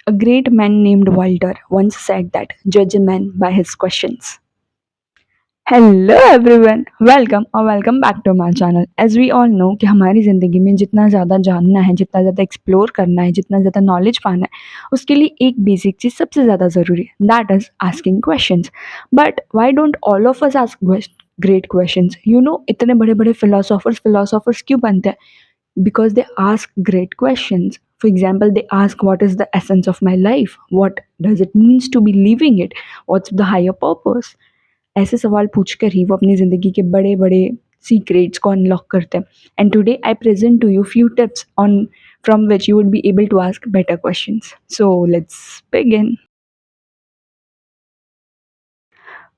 A great man named Walter once said that judge a man by his questions. Hello everyone, welcome और welcome back to my channel. As we all know कि हमारी ज़िंदगी में जितना ज़्यादा जानना है, जितना ज़्यादा एक्सप्लोर करना है, जितना ज़्यादा नॉलेज पाना है, उसके लिए एक बेसिक चीज़ सबसे ज़्यादा ज़रूरी है, that is asking questions. But why don't all of us ask great questions? You know, इतने बड़े बड़े फिलोसोफर्स क्यों बनते हैं? Because they ask great questions. For example, they ask, what is the essence of my life? What does it means to be living it? What's the higher purpose? ऐसे सवाल पूछकर ही वो अपनी ज़िंदगी के बड़े बड़े सीक्रेट्स को अनलॉक करते हैं। And today I present to you few tips on from which you would be able to ask better questions. So let's begin.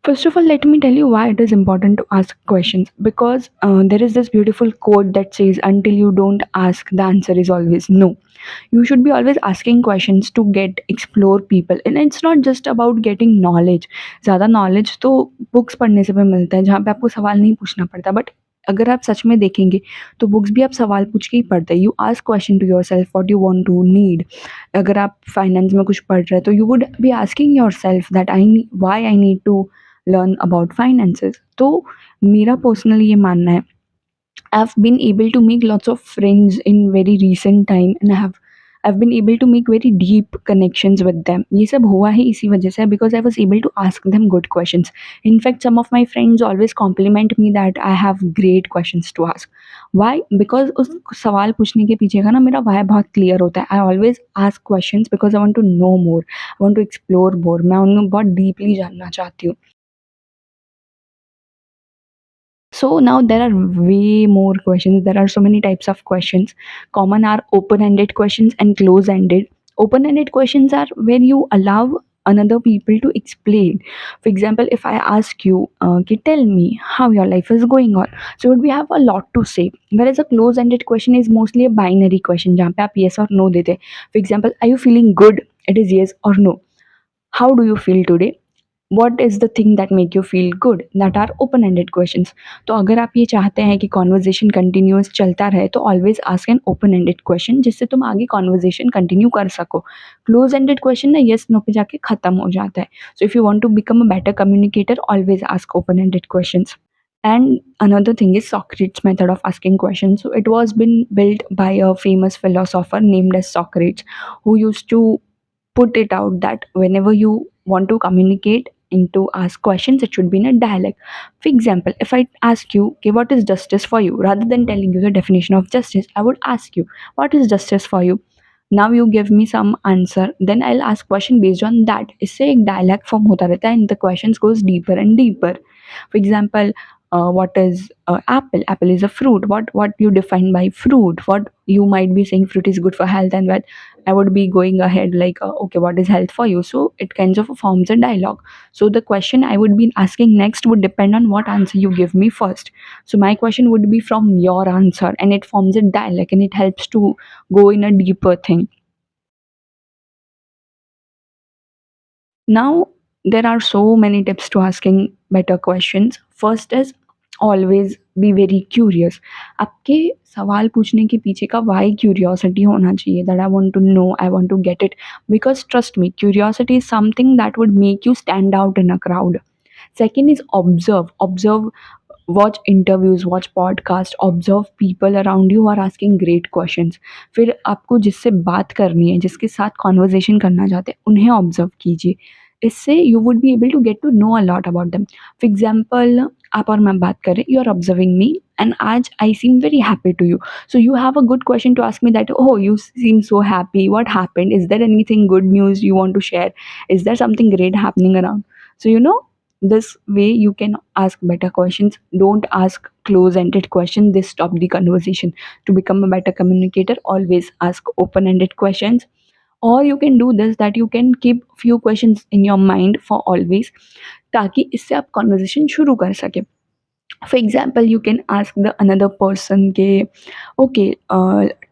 First of all, let me tell you why it is important to ask questions. Because there is this beautiful quote that says, until you don't ask, the answer is always no. You should be always asking questions to get explore people, and it's not just about getting knowledge. ज़्यादा knowledge तो books पढ़ने से भी मिलता है, जहाँ पे आपको सवाल नहीं पूछना पड़ता। बट अगर आप सच में देखेंगे तो बुक्स भी आप सवाल पूछ के ही पढ़ते हैं। You ask question to yourself what you want to need. अगर आप फाइनेंस में कुछ पढ़ रहे हैं तो you would be asking yourself that I why I need to learn about finances. तो मेरा पर्सनली ये मानना है, I've been able to make lots of friends in very recent time, and I've been able to make very deep connections with them. ये सब हुआ ही इसी वजह से, because I was able to ask them good questions. In fact, some of my friends always compliment me that I have great questions to ask. Why? Because उस सवाल पूछने के पीछे का ना मेरा why बहुत clear होता है. I always ask questions because I want to know more, I want to explore more. मैं उनको बहुत deeply जानना चाहती हूँ. So now there are way more questions. There are so many types of questions. Common are open-ended questions and close-ended. Open-ended questions are where you allow another people to explain. For example, if I ask you, tell me how your life is going on, so we have a lot to say. Whereas a close-ended question is mostly a binary question, जहाँ पे आप yes or no देते हैं. For example, are you feeling good? It is yes or no. How do you feel today? What is the thing that make you feel good? That are open ended questions. तो अगर आप ये चाहते हैं कि conversation continuous चलता रहे तो always ask an open ended question, जिससे तुम आगे कॉन्वर्जेशन कंटिन्यू कर सको. क्लोज एंडेड क्वेश्चन ना यस नो पे जाके खत्म हो जाता है. So if you want to become a better communicator, always ask open ended questions. And another thing is Socrates' method of asking questions. So it was been built by a famous philosopher named as Socrates, who used to put it out that whenever you want to communicate and to ask questions, it should be in a dialogue. For example, if I ask you, okay, what is justice for you? Rather than telling you the definition of justice, I would ask you, what is justice for you? Now you give me some answer, then I'll ask question based on that. इससे एक dialogue form होता रहता है and the questions goes deeper and deeper. For example, what is apple? Apple is a fruit. What you define by fruit? What you might be saying fruit is good for health, and what I would be going ahead like, okay, what is health for you? So it kinds of forms a dialogue. So the question I would be asking next would depend on what answer you give me first. So my question would be from your answer, and it forms a dialogue, and it helps to go in a deeper thing. Now, there are so many tips to asking better questions. First is always be very curious. आपके सवाल पूछने के पीछे का why curiosity होना चाहिए, that I want to know, I want to get it. Because trust me, curiosity is something that would make you stand out in a crowd. Second is observe. Observe, watch interviews, watch podcast, observe people around you who are asking great questions. फिर आपको जिससे बात करनी है, जिसके साथ conversation करना चाहते हैं, उन्हें ऑब्जर्व कीजिए. इससे you would be able to get to know a lot about them. For example, आप और मैं बात करें, you are observing me and आज I seem very happy to you. So you have a good question to ask me that, oh, you seem so happy. What happened? Is there anything good news you want to share? Is there something great happening around? So you know, this way you can ask better questions. Don't ask close-ended questions. They stop the conversation. To become a better communicator, always ask open-ended questions. Or you can do this, that you can keep few questions in your mind for always, ताकि इससे आप conversation शुरू कर सके. For example, you can ask the another person ke, okay,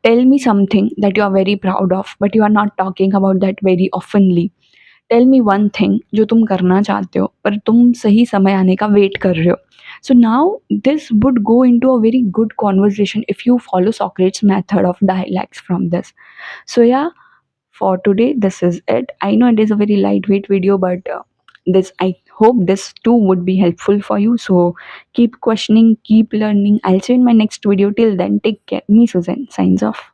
tell me something that you are very proud of but you are not talking about that very oftenly. Tell me one thing जो तुम करना चाहते हो पर तुम सही समय आने का वेट कर रहे हो. So now this would go into a very good conversation if you follow Socrates' method of dialects from this. So yeah, For today, this is it. I know it is a very lightweight video, but this I hope this too would be helpful for you. So keep questioning, keep learning. I'll see you in my next video. Till then, take care. Me, Susan, signs off.